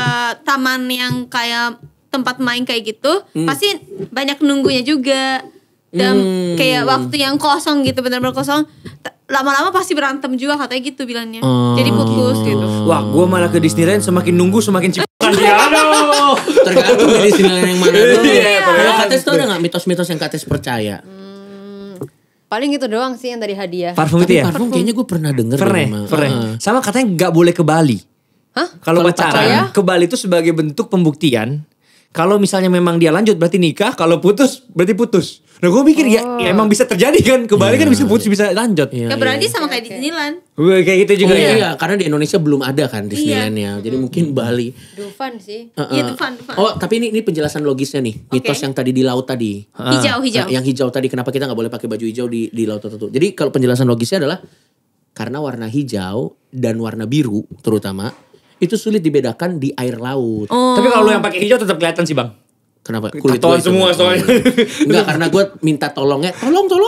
taman yang kayak tempat main kayak gitu pasti banyak nunggunya juga. Dan kayak waktu yang kosong gitu benar-benar kosong lama-lama pasti berantem juga katanya gitu bilangnya. Jadi putus gitu. Wah, gue malah ke Disneyland semakin nunggu semakin cipokan dia. Aduh. Tergantung di Disneyland yang mana dulu. Iya, Kalau Kates tuh ada gak mitos-mitos yang Kates percaya? Paling itu doang sih yang dari hadiah. Parfum itu Tapi ya? parfum kayaknya gue pernah denger. Pernah. Sama katanya gak boleh ke Bali. Hah? Kalau Kalau pacaran pacaran? ke Bali itu sebagai bentuk pembuktian. Kalau misalnya memang dia lanjut berarti nikah, kalau putus berarti putus. Nah gue mikir ya emang bisa terjadi kan, ke Bali kan bisa putus bisa lanjut. Iya, Ya berarti sama kayak Disneyland. Kayak gitu juga ya. Iya, karena di Indonesia belum ada kan Disneylandnya. Jadi mungkin Bali. Dufan sih. Iya itu fun. Oh, tapi ini penjelasan logisnya nih. Mitos Oke. yang tadi di laut tadi. Hijau. Yang hijau tadi kenapa kita nggak boleh pakai baju hijau di laut tertentu. Jadi kalau penjelasan logisnya adalah karena warna hijau dan warna biru terutama itu sulit dibedakan di air laut. Tapi kalau lu yang pakai hijau tetap kelihatan sih bang. Kenapa? Kulit Tatoan gua itu semua nggak- soalnya. Enggak, karena gue minta tolongnya, tolong. Itu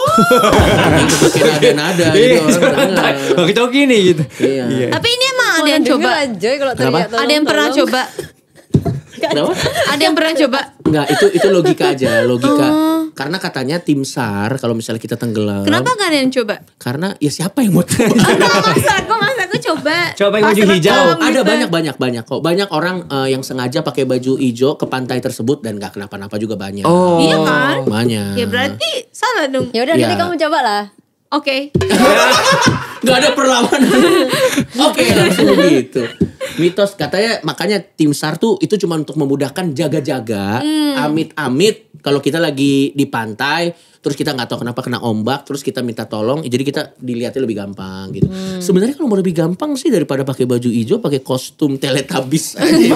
pakai nada-nada jadi orang dengar. Pakai coki nih gitu. Iya. Tapi ini emang ada yang coba. Joy kalau Kenapa? teriak tolong, Ada yang pernah tolong. coba. Kenapa? Ada yang pernah coba. Enggak, itu logika aja, logika. Karena katanya tim SAR kalau misalnya kita tenggelam. Kenapa gak ada yang coba? Karena ya siapa yang mau coba? Masa aku coba. Coba pakai baju hijau. Ada banyak kok. Banyak orang yang sengaja pakai baju hijau ke pantai tersebut dan gak kenapa-napa juga banyak. Oh. Iya kan? Banyak. Ya berarti salah dong. Ya udah Iya. nanti kamu coba lah. Oke. Gak ada perlawanan. Oke, langsung begitu. Mitos katanya makanya tim SAR tuh itu cuma untuk memudahkan jaga-jaga. Amit-amit kalau kita lagi di pantai terus kita nggak tahu kenapa kena ombak terus kita minta tolong jadi kita dilihatnya lebih gampang gitu. Sebenarnya kalau mau lebih gampang sih daripada pakai baju hijau pakai kostum Teletubbies aja.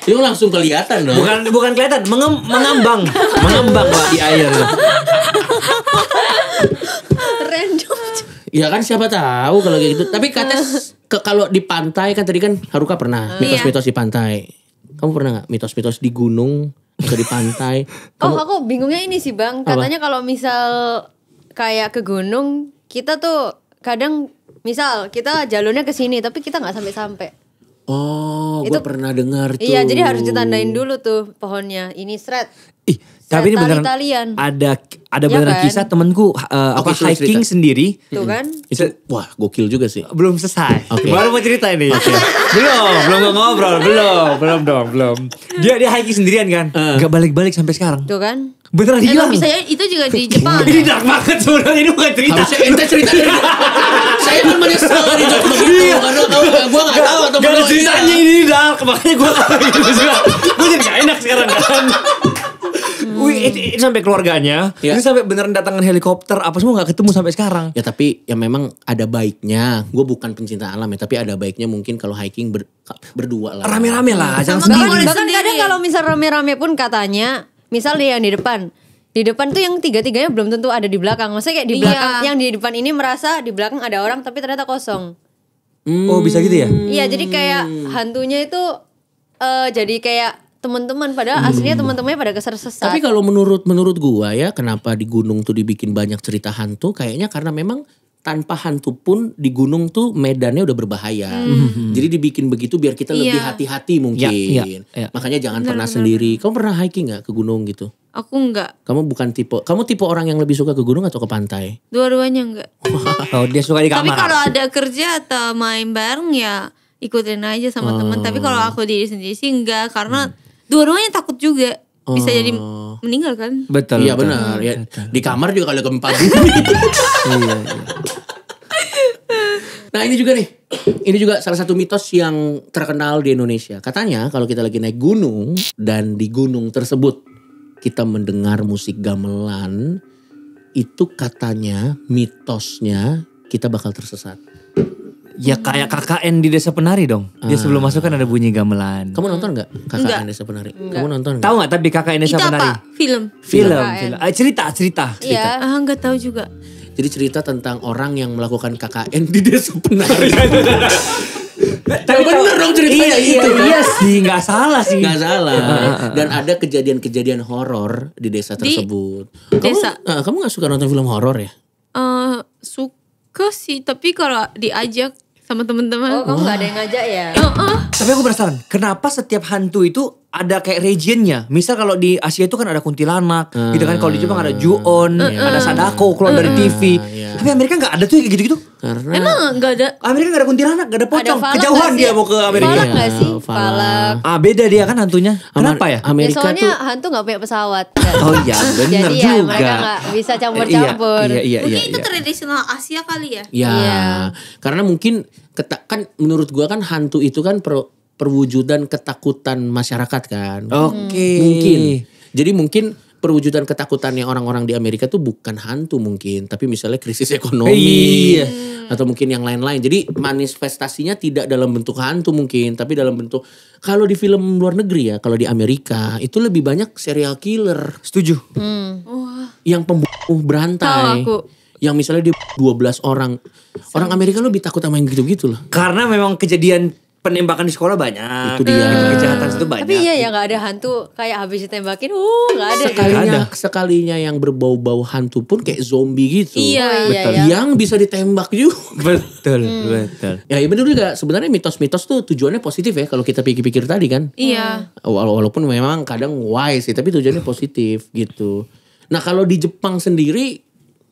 Itu langsung kelihatan dong. Bukan kelihatan, mengambang Pak di air. Random. Ya kan siapa tahu kalau kayak gitu. Tapi katanya kalau di pantai kan tadi kan Haruka pernah mitos-mitos di pantai. Kamu pernah nggak mitos-mitos di gunung atau di pantai? Oh aku bingungnya ini sih Bang. Katanya kalau misal kayak ke gunung kita tuh kadang misal kita jalurnya ke sini tapi kita nggak sampai-sampai. Oh, gue pernah dengar tuh. Iya jadi harus ditandain dulu tuh pohonnya. Ini shred. Ih, tapi ini beneran Italian. ada Ya beneran kan? kisah temenku hiking cerita. sendiri. Tuh kan. Itu wah gokil juga sih. Belum selesai. Oke. Baru mau cerita ini. belum ngobrol, belum. Dia hiking sendirian kan. Gak balik-balik sampai sekarang. Tuh kan. Beneran hilang. Bisa itu juga di Jepang. Ini dark banget sebenarnya, ini bukan cerita. Harusnya ente cerita. Saya kan menyesal tadi jawab begitu karena gue gak tahu atau Gak ada ceritanya ini dark, makanya gue gitu juga. Gue jadi gak enak sekarang kan. Wih, itu sampai keluarganya. Ya. Ini sampai beneran datangin helikopter apa semua gak ketemu sampai sekarang. Ya tapi ya memang ada baiknya. Gue bukan pencinta alam ya, tapi ada baiknya mungkin kalau hiking berdua lah. Rame-rame lah, jangan Sama sendiri. kamu Bahkan sendiri. kadang kalau misal rame-rame pun katanya, misal dia yang di depan tuh yang tiga-tiganya belum tentu ada di belakang. Maksudnya kayak di belakang, yang di depan ini merasa di belakang ada orang tapi ternyata kosong. Oh bisa gitu ya? Iya, jadi kayak hantunya itu jadi kayak teman-teman padahal aslinya teman-temannya pada kesersesat. Tapi kalau menurut gua ya, kenapa di gunung tuh dibikin banyak cerita hantu? Kayaknya karena memang tanpa hantu pun di gunung tuh medannya udah berbahaya. Jadi dibikin begitu biar kita lebih hati-hati mungkin. Iya. Makanya jangan pernah sendiri. Kamu pernah hiking nggak ke gunung gitu? Aku enggak. Kamu tipe orang yang lebih suka ke gunung atau ke pantai? Dua-duanya enggak. Oh dia suka di Tapi kamar. kalau ada kerja atau main bareng ya ikutin aja sama teman. Tapi kalau aku diri sendiri sih enggak karena dua-duanya takut juga. Bisa jadi meninggal kan? Betul. Iya betul. benar. Ya, di kamar juga kalau keempat. Iya. Nah ini juga nih. Ini juga salah satu mitos yang terkenal di Indonesia. Katanya kalau kita lagi naik gunung dan di gunung tersebut kita mendengar musik gamelan, itu katanya mitosnya kita bakal tersesat. Ya kayak KKN di Desa Penari dong. Dia sebelum masuk kan ada bunyi gamelan. Kamu nonton nggak KKN Enggak. Desa Penari? Kamu nonton nggak? Tahu nggak tapi KKN Desa Itu Penari? apa? Film. Film. Cerita. Iya. Enggak tahu juga. Jadi cerita tentang orang yang melakukan KKN di Desa Penari. Tapi bener dong ceritanya gitu kan? Iya sih, nggak salah sih. Nggak salah. Dan ada kejadian-kejadian horor di desa tersebut. desa. Kamu nggak suka nonton film horor ya? Suka sih, tapi kalau diajak sama teman-teman. Oh, kamu gak ada yang ngajak ya? Tapi aku penasaran, kenapa setiap hantu itu ada kayak regionnya? Misal kalau di Asia itu kan ada kuntilanak, gitu kan. Kalau di Jepang ada Ju-on, ada Sadako keluar dari TV. iya. Tapi Amerika nggak ada tuh kayak gitu-gitu. Karena Emang enggak ada. Amerika nggak ada kuntilanak, nggak ada pocong. falak Kejauhan nggak sih? dia mau ke Amerika. Falak gak sih? falak. Falak. Beda dia kan hantunya. Kenapa ya? Ya Amerika soalnya tuh hantu gak punya pesawat. Oh iya, bener Jadi juga. ya mereka gak bisa campur-campur. Iya. Mungkin itu tradisional Asia kali ya. ya, Iya. karena mungkin kan menurut gua kan hantu itu kan perwujudan ketakutan masyarakat kan. Oke. Mungkin. Jadi mungkin perwujudan ketakutannya orang-orang di Amerika tuh bukan hantu mungkin, tapi misalnya krisis ekonomi. Iya. Atau mungkin yang lain-lain. Jadi manifestasinya tidak dalam bentuk hantu mungkin, tapi dalam bentuk kalau di film luar negeri ya, kalau di Amerika itu lebih banyak serial killer Setuju. yang pembunuh berantai. Tahu aku. Yang misalnya dia 12 orang. Orang Amerika lebih takut sama yang gitu-gitu loh. Karena memang kejadian penembakan di sekolah banyak. Itu dia. Kejahatan itu banyak. Tapi iya ya gak ada hantu kayak habis ditembakin, gak ada. Sekalinya yang berbau-bau hantu pun kayak zombie gitu. Iya. Iya, iya. Yang bisa ditembak juga. Betul. Ya bener juga. Sebenarnya mitos-mitos tuh tujuannya positif ya. Kalau kita pikir-pikir tadi kan. Iya. Walaupun memang kadang wise sih. Tapi tujuannya positif gitu. Nah kalau di Jepang sendiri.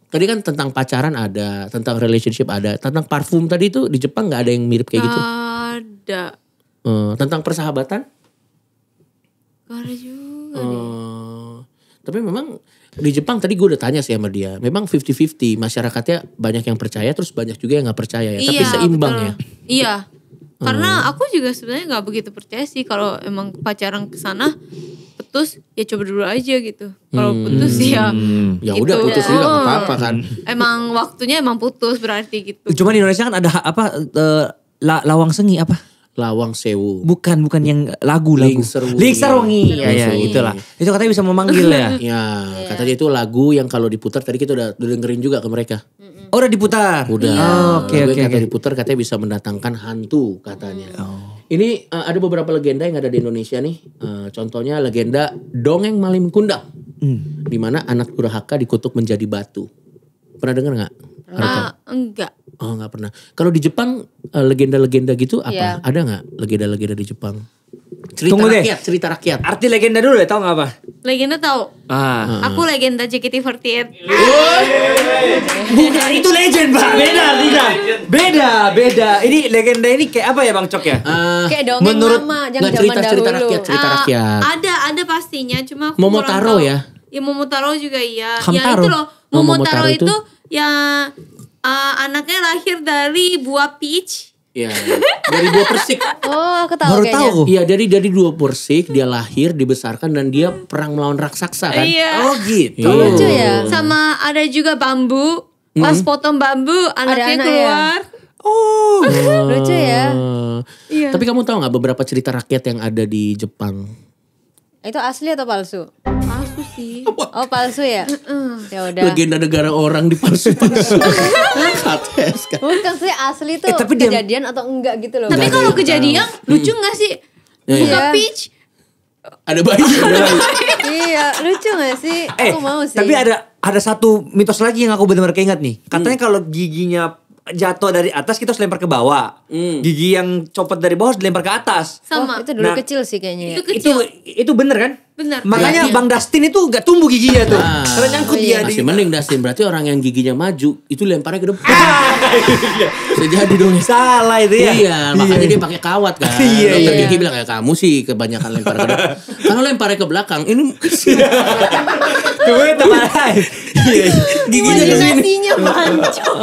Tadi kan tentang pacaran ada, tentang relationship ada, tentang parfum tadi itu di Jepang nggak ada yang mirip kayak gitu. Ada. Tentang persahabatan? Gak ada juga deh. Tapi memang di Jepang tadi gue udah tanya sih sama dia. Memang 50-50, masyarakatnya banyak yang percaya terus banyak juga yang nggak percaya ya. Tapi seimbang betul. ya. Iya. Karena aku juga sebenarnya nggak begitu percaya sih kalau emang pacaran kesana putus ya coba dulu aja gitu. Kalau putus ya. Ya udah putus juga nggak apa-apa kan. Emang waktunya emang putus berarti gitu. Cuma di Indonesia kan ada lawang sengi apa? Lawang Sewu. Bukan yang lagu. Lingser Wengi. Ya, itulah. Itu katanya bisa memanggil ya. Ya, katanya itu lagu yang kalau diputar tadi kita udah dengerin juga ke mereka. Oh, udah diputar. Udah. Oke. Kata diputar katanya bisa mendatangkan hantu katanya. Ini ada beberapa legenda yang ada di Indonesia nih. Contohnya legenda Dongeng Malim Kundang. Di mana anak durhaka dikutuk menjadi batu. Pernah dengar nggak? Enggak. Oh, nggak pernah. Kalau di Jepang legenda-legenda gitu apa? Ada nggak legenda-legenda di Jepang? Cerita rakyat. Arti legenda dulu ya, tahu nggak apa? Legenda tahu. Aku legenda JKT48. Bukan, itu legend, Pak. Beda. Ini legenda ini kayak apa ya, Bang Cok ya? Kayak dongeng lama, jangan zaman dahulu. Cerita rakyat. Ada pastinya, cuma aku Momotaro kurang tahu. ya? Ya Momotaro juga iya. Hamtaro. Ya itu loh, Momotaro Momotaro itu? itu yang anaknya lahir dari buah peach. Iya, dari buah persik. Oh, aku tahu Baru kayaknya. tahu. Iya, dari dua persik dia lahir, dibesarkan dan dia perang melawan raksasa kan? Iya. Oh gitu. Iya. Lucu ya. Sama ada juga bambu. Pas potong bambu, anaknya anak keluar. Oh. Lucu ya. Iya. Tapi kamu tahu nggak beberapa cerita rakyat yang ada di Jepang? Itu asli atau palsu? Palsu sih. Oh, palsu ya? Ya udah. Legenda negara orang dipalsu-palsu. Kates kan? Bukan sih asli tuh tapi dia- kejadian atau enggak gitu loh. Tapi Nggak ada kalau yang kejadian lucu gak sih? Iya. Buka Iya. peach. Ada bayi. Iya, lucu gak sih? Aku mau sih. Tapi ada satu mitos lagi yang aku benar-benar keingat nih. Katanya kalau giginya jatuh dari atas kita harus lempar ke bawah. Gigi yang copot dari bawah harus dilempar ke atas. Sama. itu dulu Nah, kecil sih kayaknya ya. Itu kecil. Itu bener kan? Bener. Makanya Iya. Bang Dustin itu gak tumbuh giginya tuh. Karena nyangkut dia Masih di. mending Dustin. Berarti orang yang giginya maju itu lemparnya ke depan. Bisa jadi dong. Salah itu ya. Iya, makanya dia pakai kawat kan. Iya, Dokter iya. gigi bilang kayak kamu sih kebanyakan lempar ke depan. Kalau lemparnya ke belakang, ini Coba teman lain. giginya ke sini. Imajinasinya mancung.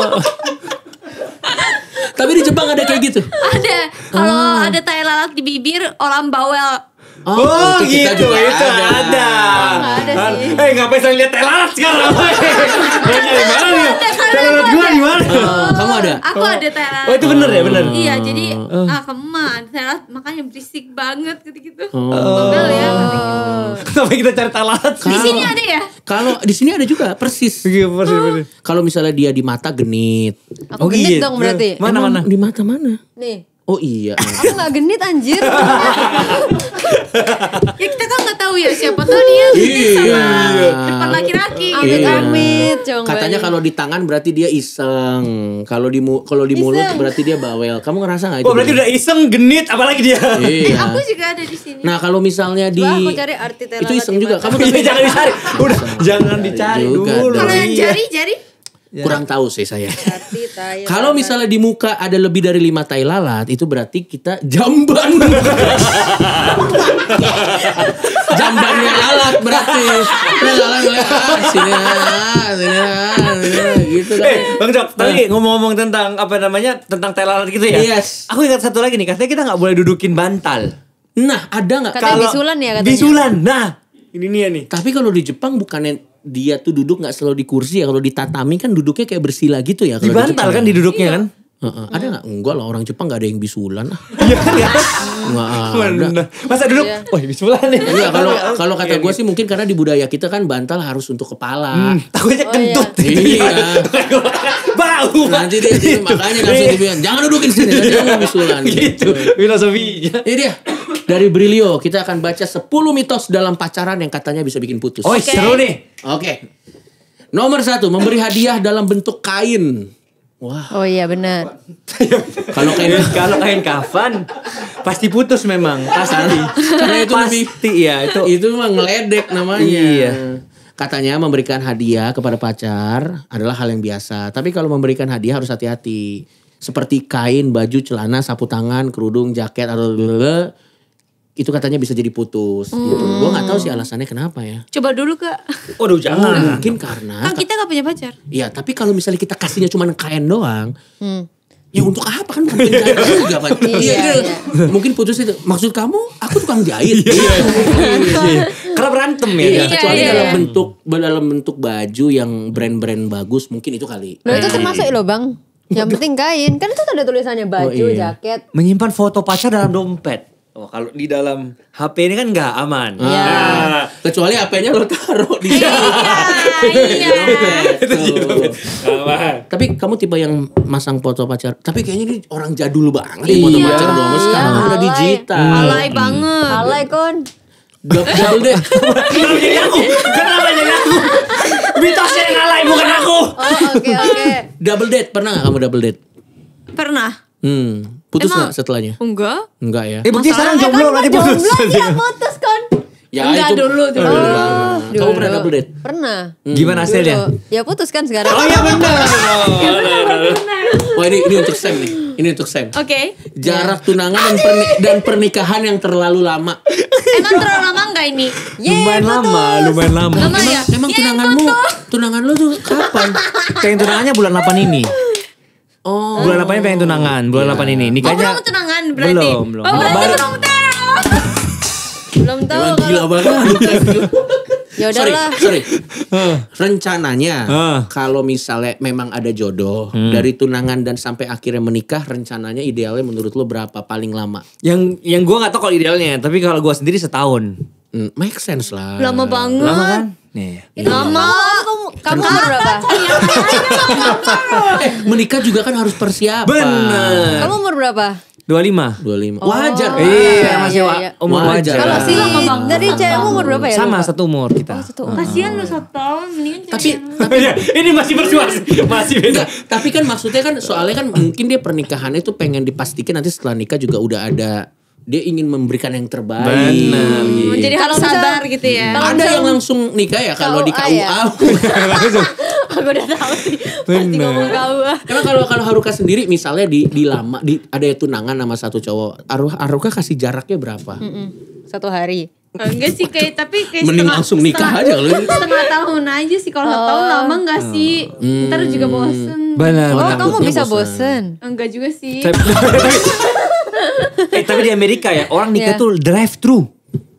Tapi di Jepang ada kayak gitu. Ada. Kalau ada tai lalat di bibir, orang bawel. Oh itu kita gitu, juga itu ada. nggak ada sih. Ngapain saya lihat telalat sekarang? Di mana nih? Telalat gua di mana? Kamu ada? Aku ada tai lalat. Oh itu bener ya, bener. Iya, jadi kamu mah ada tai lalat makanya berisik banget gitu-gitu. Bawel ya. Sampai kita cari telalat. Di sini ada ya? Kalau di sini ada juga persis. Iya, bener. Kalau misalnya dia di mata genit. Aku genit dong berarti. Mana? Di mata mana? Nih. Oh iya. Aku gak genit anjir. Ya kita kan nggak tahu ya siapa tahu dia genit sama depan laki-laki. Amit-amit. Coba Katanya kalau di tangan berarti dia iseng. Kalau di mulut Iseng. berarti dia bawel. Kamu ngerasa nggak itu? Oh berarti udah iseng, genit, apalagi dia. Iya. Aku juga ada di sini. Nah kalau misalnya di Coba aku cari arti telalat itu iseng di juga. mata. Kamu Iya, jangan dicari. Udah, jangan dicari Juga dulu. Kalau yang Iya. jari kurang tahu sih saya. Arti tai Kalau lalat. misalnya di muka ada lebih dari 5 tai lalat, itu berarti kita jamban. Jambannya lalat berarti. Lalat sini gitu kan. Bang Jok, tadi ngomong-ngomong tentang apa namanya, tentang tai lalat gitu ya. Yes. Aku ingat satu lagi nih, katanya kita nggak boleh dudukin bantal. Nah, ada nggak? Katanya bisulan ya katanya. Bisulan, nah ini nih ya nih. Tapi kalau di Jepang bukannya dia tuh duduk nggak selalu di kursi ya, kalau di tatami kan duduknya kayak bersila gitu ya. Di Kalau bantal Jepang kan ya. diduduknya kan. Ada nggak? Enggak lah, orang Jepang nggak ada yang bisulan. Iya kan ya. Nggak ada. Bener. Masa duduk, wah bisulan nih. Iya, kalau kata gue sih mungkin karena di budaya kita kan bantal harus untuk kepala. Takutnya kentut. Iya. Bau. Nanti dia makanya langsung dibilang jangan dudukin sini, dia mau bisulan. Gitu filosofinya. Ini dia. Dari Brilio kita akan baca 10 mitos dalam pacaran yang katanya bisa bikin putus. Oh seru nih. Oke. Nomor 1, memberi hadiah dalam bentuk kain. Wah, Oh iya benar. kalau kain Kalau kain kafan pasti putus memang. Pasti. karena itu lebih Pasti ya itu. itu mah ngeledek namanya. Iya. Katanya memberikan hadiah kepada pacar adalah hal yang biasa. Tapi kalau memberikan hadiah harus hati-hati. Seperti kain, baju, celana, sapu tangan, kerudung, jaket atau itu katanya bisa jadi putus gitu. Gue nggak tahu sih alasannya kenapa ya. Coba dulu Kak. Waduh jangan. Mungkin karena Kan kita gak punya pacar. iya, tapi kalau misalnya kita kasihnya cuma kain doang, ya untuk apa kan bukan jahit juga Pak. Iya. Mungkin putus itu. Maksud kamu aku tukang jahit. Karena berantem ya. Iya, kecuali iya. dalam bentuk baju yang brand-brand bagus, mungkin itu kali. Loh itu termasuk loh bang. Yang penting kain. Kan itu ada tulisannya baju, Oh, iya. jaket. Menyimpan foto pacar dalam dompet. Oh, kalau di dalam HP ini kan nggak aman. Iya. Nah, Kecuali HP-nya lo taruh di Iya. aman. Tapi kamu tipe yang masang foto pacar. Tapi kayaknya ini orang jadul banget nih foto pacar dong. Sekarang udah Alay. digital. Alay banget. Alay kon. Double date. Kenapa jadi aku? Kenapa jadi aku? Mitosnya yang alay bukan aku. Oh oke. Double date pernah gak kamu double date? Pernah? Putus Emang? gak setelahnya? Enggak. Enggak ya? Bukti sekarang jomblo nanti putus. Jomblo dia putus kon. Ya Enggak, itu dulu. Dulu banget. Kamu pernah double date? Pernah. Gimana hasilnya? Dulu. Ya putus kan sekarang. Oh iya benar. Wah ini untuk Sam nih. Ini untuk Sam. Oke. Jarak tunangan dan pernikahan yang terlalu lama. Emang terlalu lama enggak ini? Lumayan lama. Lama ya? Emang tunangan lu tuh kapan? Pengen tunangannya bulan 8 ini. Oh. Bulan 8 ini pengen tunangan. Bulan 8 ini. Oh Nikahnya belum tunangan berarti? Belum. Oh berarti Baru- belum tahu. Belum tahu Emang kalau. gila banget. Ya udahlah. Sorry. Rencananya Hah. kalau misalnya memang ada jodoh dari tunangan dan sampai akhirnya menikah, rencananya idealnya menurut lo berapa paling lama? yang gue nggak tahu kalau idealnya, tapi kalau gue sendiri setahun. Make sense lah. Lama banget. Lama kan? Nih. Lama. Kamu umur berapa? Menikah juga kan harus persiapan. Bener. Kamu umur berapa? 25. 25. Wajar. Iya, masih iya. umur wajar. Kalau si Lama banget. dari cewekmu umur berapa ya? Sama lupa? satu umur kita. Kasihan lu 1 tahun mendingan Tapi Ini masih bersuasi, masih beda. tapi kan maksudnya kan soalnya kan mungkin dia pernikahannya tuh pengen dipastikan nanti setelah nikah juga udah ada, dia ingin memberikan yang terbaik. Benar. Jadi harus Kalau sabar gitu ya. Ada yang langsung nikah ya kalau di KUA KUA. ya? Aku udah tahu sih. Pasti ngomong KUA. Emang kalau Haruka sendiri misalnya di ada tunangan sama satu cowok, Haruka kasih jaraknya berapa? 1 hari. Enggak sih tapi kayak Mending langsung nikah aja kalau ini. setengah tahun aja sih kalau 1 tahun lama enggak sih. Ntar juga bosen. Benar. Oh takutnya kamu bisa bosan. bosen. Enggak juga sih. Tapi di Amerika ya orang nikah Iya. tuh drive thru.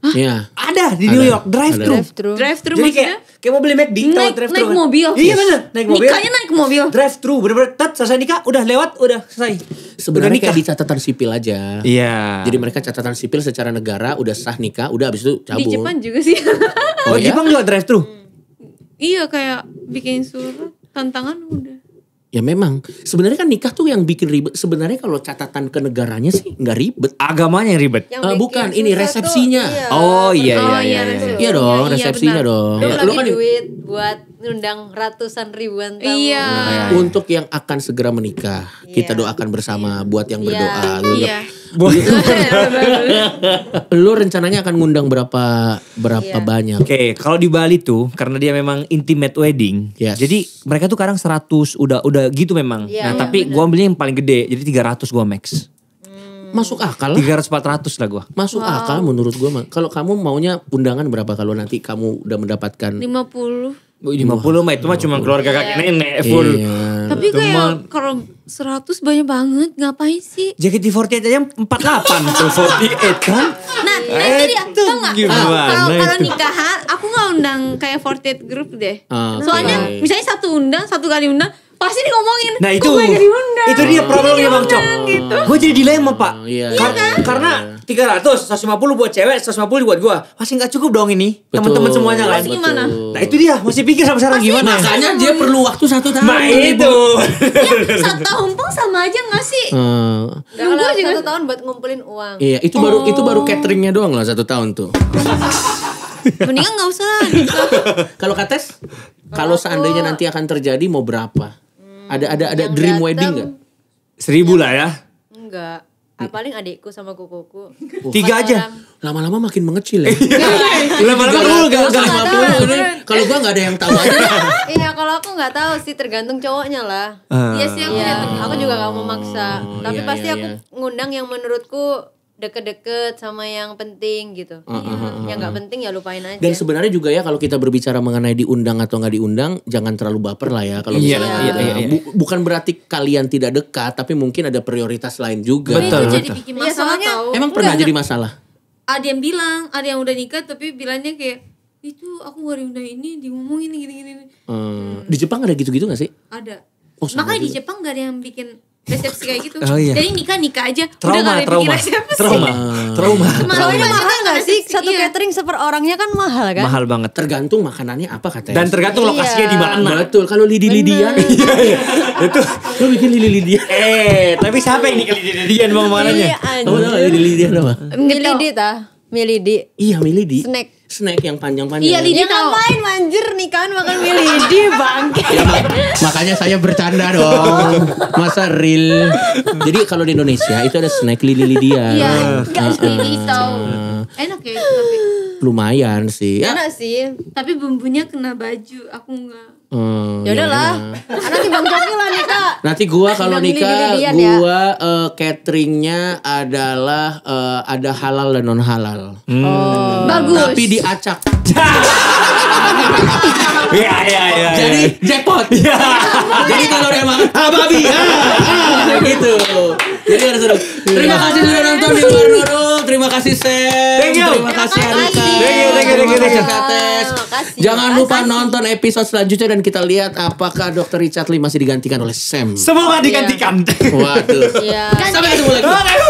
Iya. Ada di New York drive thru. Drive thru. Drive thru Jadi maksudnya? kayak mau beli McD tahu Naik- drive thru naik kan? mobil. Iya benar, naik mobil. Nikahnya naik mobil. Drive thru bener-bener selesai nikah udah lewat udah selesai. Sebenarnya Udah kayak di catatan sipil aja. Iya. Jadi mereka catatan sipil secara negara udah sah nikah, udah abis itu cabut. Di Jepang juga sih. Oh, ya? Jepang juga drive thru. Iya kayak bikin surat tantangan udah. Ya memang. Sebenarnya kan nikah tuh yang bikin ribet. Sebenarnya kalau catatan ke negaranya sih nggak ribet. Agamanya yang ribet. Yang bikin Bukan, ini susah tuh, resepsinya. iya. Oh iya Oh, iya iya, iya. resepsi. Iya dong, Iya, resepsinya benar. dong. Belum Ya, lagi lu kan duit buat ngundang ratusan ribuan tamu. Iya. untuk yang akan segera menikah, kita doakan bersama buat yang berdoa. Lu- Iya. Lu rencananya akan ngundang berapa banyak? Oke, kalau di Bali tuh karena dia memang intimate wedding. Yes. Jadi mereka tuh kadang 100 udah gitu memang. Iya, Nah, tapi gua ambilnya yang paling gede. Jadi 300 gua max. Masuk akal lah. 300 400 lah gua. Masuk akal menurut gua. Kalau kamu maunya undangan berapa kalau nanti kamu udah mendapatkan 50. 50 mah itu mah cuma keluarga kakek nenek full. Iya. Tapi kayak kalau 100 banyak banget, ngapain sih? JKT48 aja 48 tuh 48 kan. Nah itu dia, Itu tau gak? gimana Kalau itu? nikahan, aku gak undang kayak 48 group deh. Ah, Soalnya oke. misalnya satu kali undang, pasti ngomongin. Nah itu kok gue gak diundang? itu dia problemnya Bang Cok. Gitu. Gue jadi dilema Pak. Iya, Karena 300, 150 buat cewek, 150 buat gue. Masih gak cukup dong ini. Betul. Teman-teman semuanya kan. Masih gimana? Nah itu dia masih pikir sampai sekarang gimana. Makanya dia perlu waktu 1 tahun. Nah itu. Ya, 1 tahun pun sama aja gak sih? Kalau Gua juga- 1 tahun buat ngumpulin uang. Iya, itu baru cateringnya doang lah 1 tahun tuh. Mendingan gak usah lah nikah. Kalau Kates, kalau seandainya nanti akan terjadi mau berapa? Ada yang dream datang- wedding nggak? 1000 lah ya. Enggak. paling adikku sama kukuku. 3 aja. Lama-lama makin mengecil ya. Lama-lama Kalau gua nggak ada yang tahu aja. Iya, kalau aku nggak tahu sih, tergantung cowoknya lah. Iya sih aku Iya, lihat. aku juga gak mau maksa. Tapi iya, pasti iya, aku ngundang yang menurutku deket-deket sama yang penting gitu. Yang gak penting ya lupain aja. Dan sebenarnya juga ya kalau kita berbicara mengenai diundang atau nggak diundang, jangan terlalu baper lah ya. Kalau Iya, misalnya iya. bukan berarti kalian tidak dekat, tapi mungkin ada prioritas lain juga. Tapi itu jadi bikin Iya, masalah soalnya- tau. Emang pernah jadi masalah? Ada yang bilang, ada yang udah nikah tapi bilangnya kayak itu aku gak diundang ini, diomongin gini-gini. Di Jepang ada gitu-gitu gak sih? Ada. Oh, sama Makanya di juga. Jepang gak ada yang bikin resepsi kayak gitu. Oh, iya. Jadi nikah aja. Udah Trauma, gak ada yang bikin trauma. resepsi. Trauma. soalnya mahal Kan gak sih? resepsi, Satu iya. catering seper orangnya kan mahal kan? Mahal banget. Tergantung makanannya apa katanya. Dan tergantung lokasinya di mana. Betul, kalau lidi-lidian. Itu Lo bikin lidi-lidian. tapi siapa yang nikah lidi-lidian bang mananya? Iya Kamu tau gak lidi-lidian apa? Milidi tah. Milidi. Iya, milidi. Snack. Yang panjang-panjang. Iya, lidi Ya tahu. ngapain manjir nikahan makan milidi bangke. Makanya saya bercanda dong. Masa real. Jadi kalau di Indonesia itu ada snack lidi-lidian. Iya, guys, lidi tahu. Enak ya itu tapi. Lumayan sih. Ya. Enak sih. Tapi bumbunya kena baju, aku enggak. Ya udahlah. Nanti Bang Coki lah nikah. Nanti gua kalau Bilang nikah lidi-lidian ya. gua cateringnya adalah ada halal dan non halal. Bagus. Tapi diacak. Iya. Jadi jackpot. Jadi kalau dia makan babi. Gitu. Jadi harus seru. Terima kasih sudah nonton di luar Nurul. Terima kasih Sam. Thank you. Terima kasih Arika. Thank you. Terima kasih Kates. Makasih. Jangan lupa nonton episode selanjutnya dan kita lihat apakah Dr. Richard Lee masih digantikan oleh Sam. Semoga digantikan. Waduh. Iya. Sampai ketemu lagi.